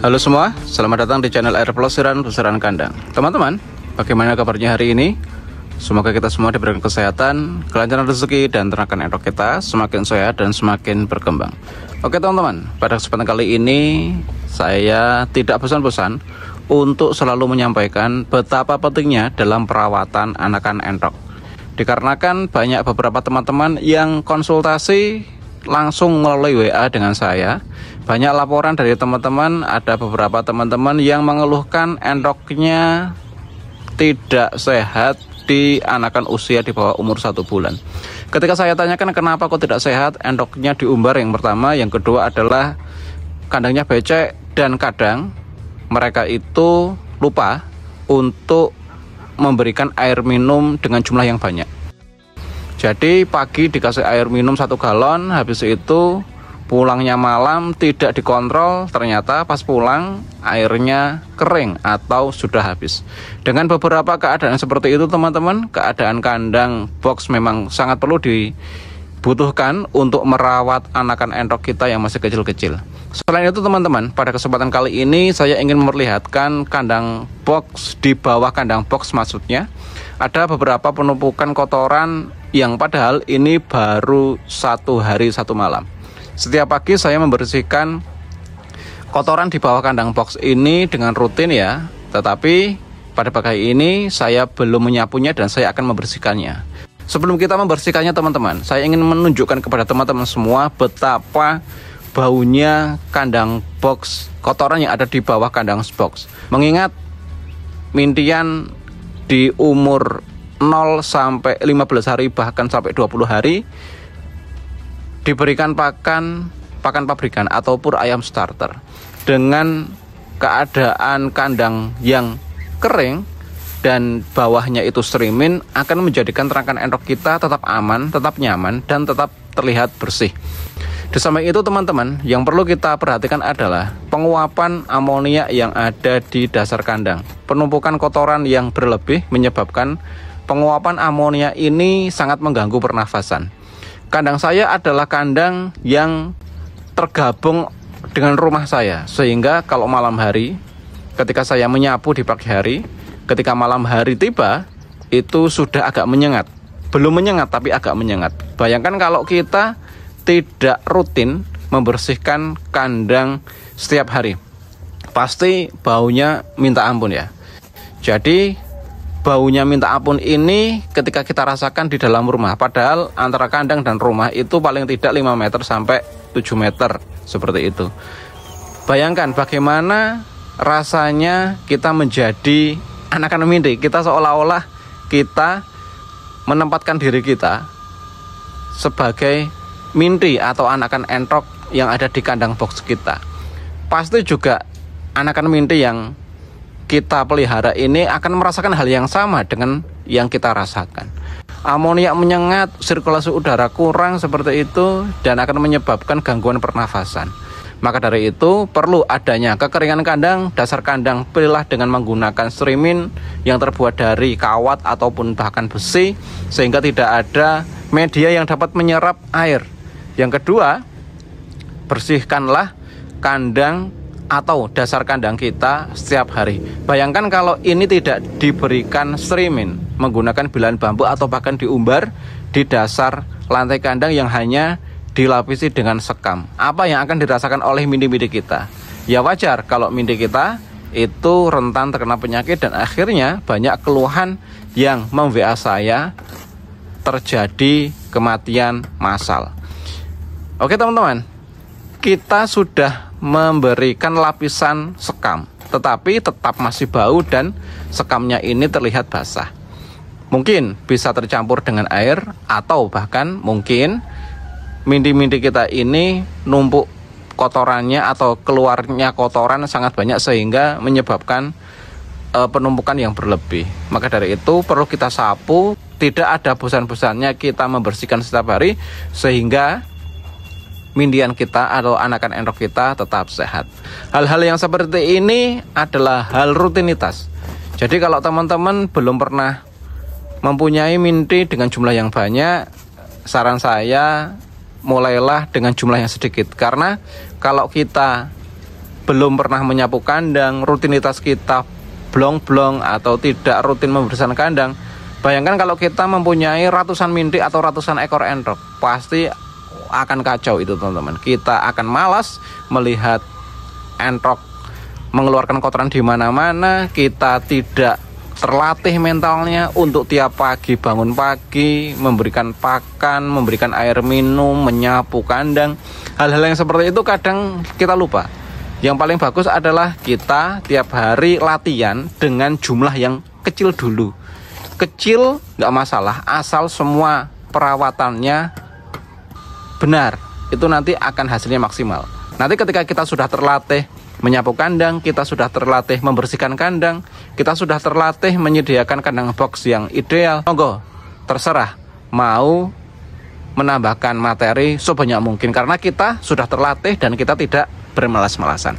Halo semua, selamat datang di channel Air Pelesiran Besaran Kandang. Teman-teman, bagaimana kabarnya hari ini? Semoga kita semua diberikan kesehatan, kelancaran rezeki, dan ternakan endok kita semakin sehat dan semakin berkembang. Oke teman-teman, pada kesempatan kali ini saya tidak bosan-bosan untuk selalu menyampaikan betapa pentingnya dalam perawatan anakan endok. Dikarenakan banyak beberapa teman-teman yang konsultasi langsung melalui WA dengan saya. Banyak laporan dari teman-teman, ada beberapa teman-teman yang mengeluhkan endoknya tidak sehat di anakan usia di bawah umur 1 bulan. Ketika saya tanyakan kenapa kok tidak sehat, endoknya diumbar yang pertama, yang kedua adalah kandangnya becek, dan kadang mereka itu lupa untuk memberikan air minum dengan jumlah yang banyak. Jadi pagi dikasih air minum 1 galon, habis itu pulangnya malam tidak dikontrol, ternyata pas pulang airnya kering atau sudah habis. Dengan beberapa keadaan seperti itu teman-teman, keadaan kandang box memang sangat perlu dibutuhkan untuk merawat anakan endok kita yang masih kecil-kecil. Selain itu teman-teman, pada kesempatan kali ini saya ingin memperlihatkan kandang box. Di bawah kandang box maksudnya ada beberapa penumpukan kotoran yang padahal ini baru 1 hari 1 malam. Setiap pagi saya membersihkan kotoran di bawah kandang box ini dengan rutin ya. Tetapi pada pagi ini saya belum menyapunya dan saya akan membersihkannya. Sebelum kita membersihkannya teman-teman, saya ingin menunjukkan kepada teman-teman semua betapa baunya kandang box, kotoran yang ada di bawah kandang box. Mengingat Mintian di umur 0 sampai 15 hari bahkan sampai 20 hari diberikan pakan pabrikan ataupun ayam starter. Dengan keadaan kandang yang kering dan bawahnya itu streaming akan menjadikan ternakan endok kita tetap aman, tetap nyaman, dan tetap terlihat bersih. Di samping itu teman-teman, yang perlu kita perhatikan adalah penguapan amonia yang ada di dasar kandang. Penumpukan kotoran yang berlebih menyebabkan penguapan amonia ini sangat mengganggu pernafasan. Kandang saya adalah kandang yang tergabung dengan rumah saya, sehingga kalau malam hari ketika saya menyapu di pagi hari, ketika malam hari tiba itu sudah agak menyengat. Belum menyengat tapi agak menyengat. Bayangkan kalau kita tidak rutin membersihkan kandang setiap hari, pasti baunya minta ampun ya. Jadi baunya minta ampun ini ketika kita rasakan di dalam rumah. Padahal antara kandang dan rumah itu paling tidak 5 meter sampai 7 meter seperti itu. Bayangkan bagaimana rasanya kita menjadi anakan Minti. Kita seolah-olah kita menempatkan diri kita sebagai Minti atau anakan entok yang ada di kandang box kita. Pasti juga anakan Minti yang kita pelihara ini akan merasakan hal yang sama dengan yang kita rasakan. Amonia menyengat, sirkulasi udara kurang seperti itu, dan akan menyebabkan gangguan pernafasan. Maka dari itu perlu adanya kekeringan kandang. Dasar kandang pilihlah dengan menggunakan streaming yang terbuat dari kawat ataupun bahkan besi, sehingga tidak ada media yang dapat menyerap air. Yang kedua, bersihkanlah kandang atau dasar kandang kita setiap hari. Bayangkan kalau ini tidak diberikan streaming menggunakan bilan bambu atau bahkan diumbar di dasar lantai kandang yang hanya dilapisi dengan sekam. Apa yang akan dirasakan oleh Minti-Minti kita? Ya wajar kalau Minti kita itu rentan terkena penyakit dan akhirnya banyak keluhan yang mem-WA saya, terjadi kematian massal. Oke teman-teman, kita sudah memberikan lapisan sekam, tetapi tetap masih bau dan sekamnya ini terlihat basah. Mungkin bisa tercampur dengan air, atau bahkan mungkin Minti-Minti kita ini numpuk kotorannya atau keluarnya kotoran sangat banyak sehingga menyebabkan penumpukan yang berlebih. Maka dari itu perlu kita sapu, tidak ada bosan-bosannya kita membersihkan setiap hari sehingga Mintian kita atau anakan endok kita tetap sehat. Hal-hal yang seperti ini adalah hal rutinitas. Jadi kalau teman-teman belum pernah mempunyai Minti dengan jumlah yang banyak, saran saya mulailah dengan jumlah yang sedikit. Karena kalau kita belum pernah menyapu kandang, rutinitas kita blong-blong atau tidak rutin membersihkan kandang, bayangkan kalau kita mempunyai ratusan mintik atau ratusan ekor entrok, pasti akan kacau itu teman-teman. Kita akan malas melihat entrok mengeluarkan kotoran di mana-mana, kita tidak terlatih mentalnya untuk tiap pagi bangun pagi, memberikan pakan, memberikan air minum, menyapu kandang. Hal-hal yang seperti itu kadang kita lupa. Yang paling bagus adalah kita tiap hari latihan dengan jumlah yang kecil dulu. Kecil nggak masalah, asal semua perawatannya benar, itu nanti akan hasilnya maksimal. Nanti ketika kita sudah terlatih menyapu kandang, kita sudah terlatih membersihkan kandang, kita sudah terlatih menyediakan kandang box yang ideal, monggo terserah mau menambahkan materi sebanyak mungkin, karena kita sudah terlatih dan kita tidak bermalas-malasan.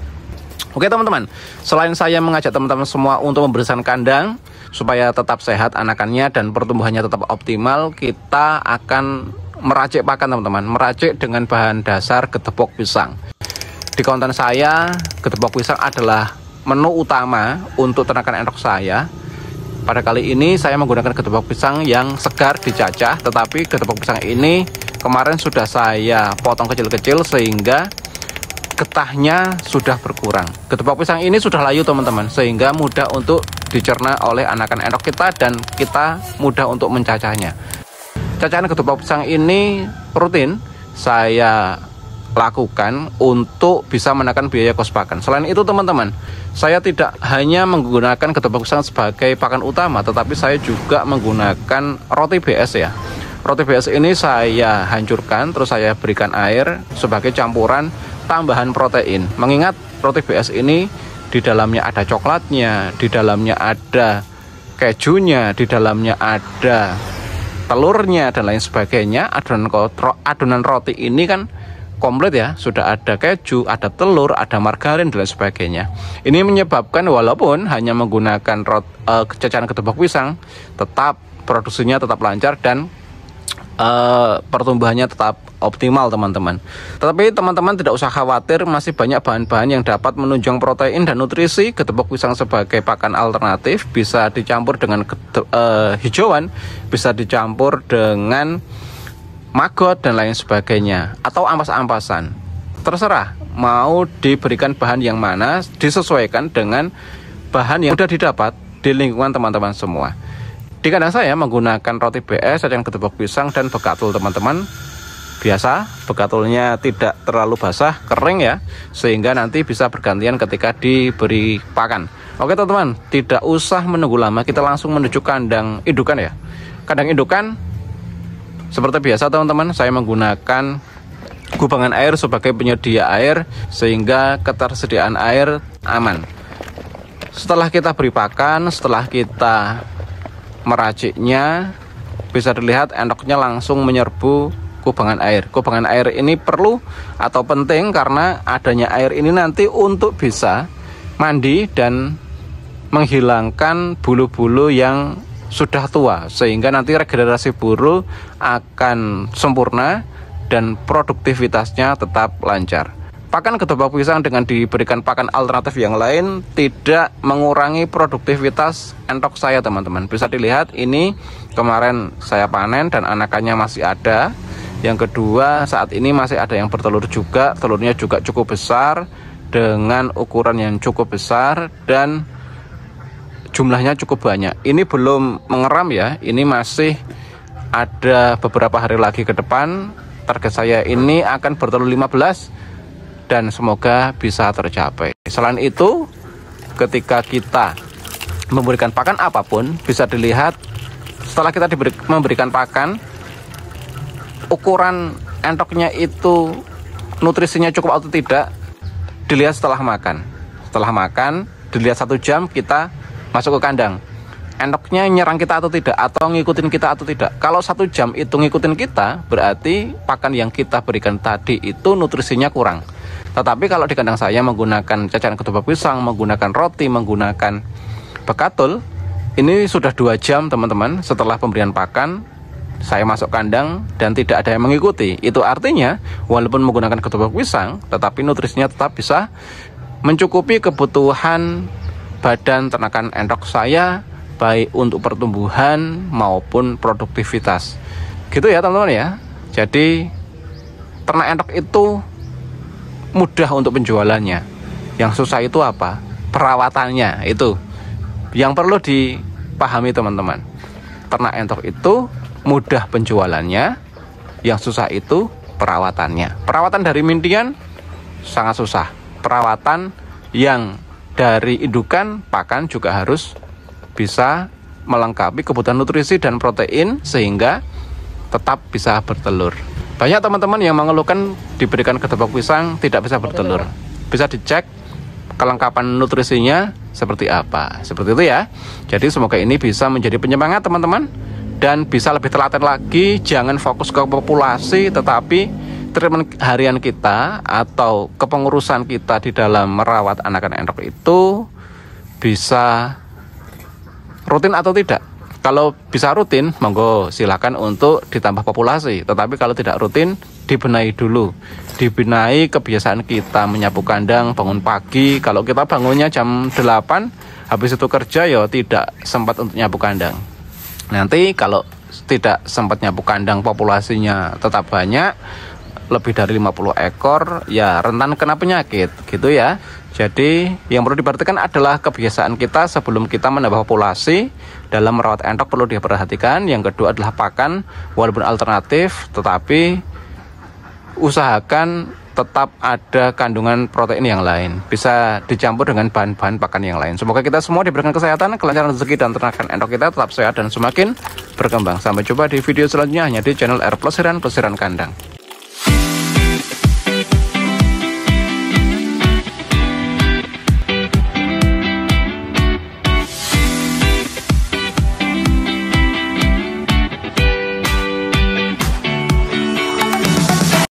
Oke teman-teman, selain saya mengajak teman-teman semua untuk membersihkan kandang supaya tetap sehat anakannya dan pertumbuhannya tetap optimal, kita akan meracik pakan teman-teman, meracik dengan bahan dasar gedebok pisang. Di konten saya, gedebok pisang adalah menu utama untuk ternakan entrok saya. Pada kali ini saya menggunakan gedebok pisang yang segar dicacah, tetapi gedebok pisang ini kemarin sudah saya potong kecil-kecil sehingga getahnya sudah berkurang. Gedebok pisang ini sudah layu teman-teman, sehingga mudah untuk dicerna oleh anakan entrok kita dan kita mudah untuk mencacahnya. Cacahan gedebok pisang ini rutin saya lakukan untuk bisa menekan biaya kos pakan. Selain itu teman-teman, saya tidak hanya menggunakan gedebok pisang sebagai pakan utama, tetapi saya juga menggunakan roti BS ya. Roti BS ini saya hancurkan, terus saya berikan air sebagai campuran tambahan protein. Mengingat roti BS ini di dalamnya ada coklatnya, di dalamnya ada kejunya, di dalamnya ada telurnya dan lain sebagainya. Adonan roti ini kan komplit ya, sudah ada keju, ada telur, ada margarin dan lain sebagainya. Ini menyebabkan walaupun hanya menggunakan cacahan gedebok pisang, tetap produksinya tetap lancar dan pertumbuhannya tetap optimal teman-teman. Tetapi teman-teman tidak usah khawatir, masih banyak bahan-bahan yang dapat menunjang protein dan nutrisi. Gedebok pisang sebagai pakan alternatif bisa dicampur dengan hijauan, bisa dicampur dengan maggot dan lain sebagainya, atau ampas-ampasan. Terserah mau diberikan bahan yang mana, disesuaikan dengan bahan yang sudah didapat di lingkungan teman-teman semua. Di kandang saya menggunakan roti BS, cacahan gedebok pisang dan begatul teman-teman. Biasa, begatulnya tidak terlalu basah, kering ya, sehingga nanti bisa bergantian ketika diberi pakan. Oke teman-teman, tidak usah menunggu lama, kita langsung menuju kandang indukan ya. Kandang indukan seperti biasa teman-teman, saya menggunakan kubangan air sebagai penyedia air sehingga ketersediaan air aman. Setelah kita beri pakan, setelah kita meraciknya, bisa dilihat entroknya langsung menyerbu kubangan air. Kubangan air ini perlu atau penting karena adanya air ini nanti untuk bisa mandi dan menghilangkan bulu-bulu yang sudah tua, sehingga nanti regenerasi bulu akan sempurna dan produktivitasnya tetap lancar. Pakan gedebok pisang dengan diberikan pakan alternatif yang lain tidak mengurangi produktivitas entrok saya teman-teman. Bisa dilihat ini kemarin saya panen dan anakannya masih ada. Yang kedua, saat ini masih ada yang bertelur juga, telurnya juga cukup besar dengan ukuran yang cukup besar dan jumlahnya cukup banyak. Ini belum mengeram ya, ini masih ada beberapa hari lagi ke depan. Target saya ini akan bertelur 15 dan semoga bisa tercapai. Selain itu, ketika kita memberikan pakan apapun, bisa dilihat setelah kita memberikan pakan, ukuran entroknya itu nutrisinya cukup atau tidak dilihat setelah makan. Setelah makan, dilihat 1 jam kita masuk ke kandang, entroknya nyerang kita atau tidak, atau ngikutin kita atau tidak. Kalau 1 jam itu ngikutin kita, berarti pakan yang kita berikan tadi itu nutrisinya kurang. Tetapi kalau di kandang saya menggunakan cacahan gedebok pisang, menggunakan roti, menggunakan begatul, ini sudah 2 jam teman-teman setelah pemberian pakan, saya masuk kandang dan tidak ada yang mengikuti. Itu artinya walaupun menggunakan gedebok pisang, tetapi nutrisinya tetap bisa mencukupi kebutuhan badan ternakan entok saya, baik untuk pertumbuhan maupun produktivitas. Gitu ya teman-teman ya. Jadi ternak entok itu mudah untuk penjualannya. Yang susah itu apa? Perawatannya. Itu yang perlu dipahami teman-teman. Ternak entok itu mudah penjualannya, yang susah itu perawatannya. Perawatan dari mintian sangat susah. Perawatan yang dari indukan pakan juga harus bisa melengkapi kebutuhan nutrisi dan protein sehingga tetap bisa bertelur. Banyak teman-teman yang mengeluhkan diberikan gedebak pisang tidak bisa bertelur. Bisa dicek kelengkapan nutrisinya seperti apa. Seperti itu ya. Jadi semoga ini bisa menjadi penyemangat teman-teman, dan bisa lebih telaten lagi. Jangan fokus ke populasi, tetapi treatment harian kita atau kepengurusan kita di dalam merawat anakan entok itu bisa rutin atau tidak. Kalau bisa rutin, monggo silakan untuk ditambah populasi. Tetapi kalau tidak rutin, dibenahi dulu. Dibenahi kebiasaan kita menyapu kandang, bangun pagi. Kalau kita bangunnya jam 8, habis itu kerja ya tidak sempat untuk nyapu kandang. Nanti kalau tidak sempat nyapu kandang, populasinya tetap banyak, lebih dari 50 ekor, ya rentan kena penyakit gitu ya. Jadi yang perlu diperhatikan adalah kebiasaan kita sebelum kita menambah populasi. Dalam merawat entok perlu diperhatikan. Yang kedua adalah pakan, walaupun alternatif, tetapi usahakan tetap ada kandungan protein yang lain, bisa dicampur dengan bahan-bahan pakan yang lain. Semoga kita semua diberikan kesehatan, kelancaran rezeki, dan ternakan entok kita tetap sehat dan semakin berkembang. Sampai jumpa di video selanjutnya hanya di channel R Pelesiran Kandang.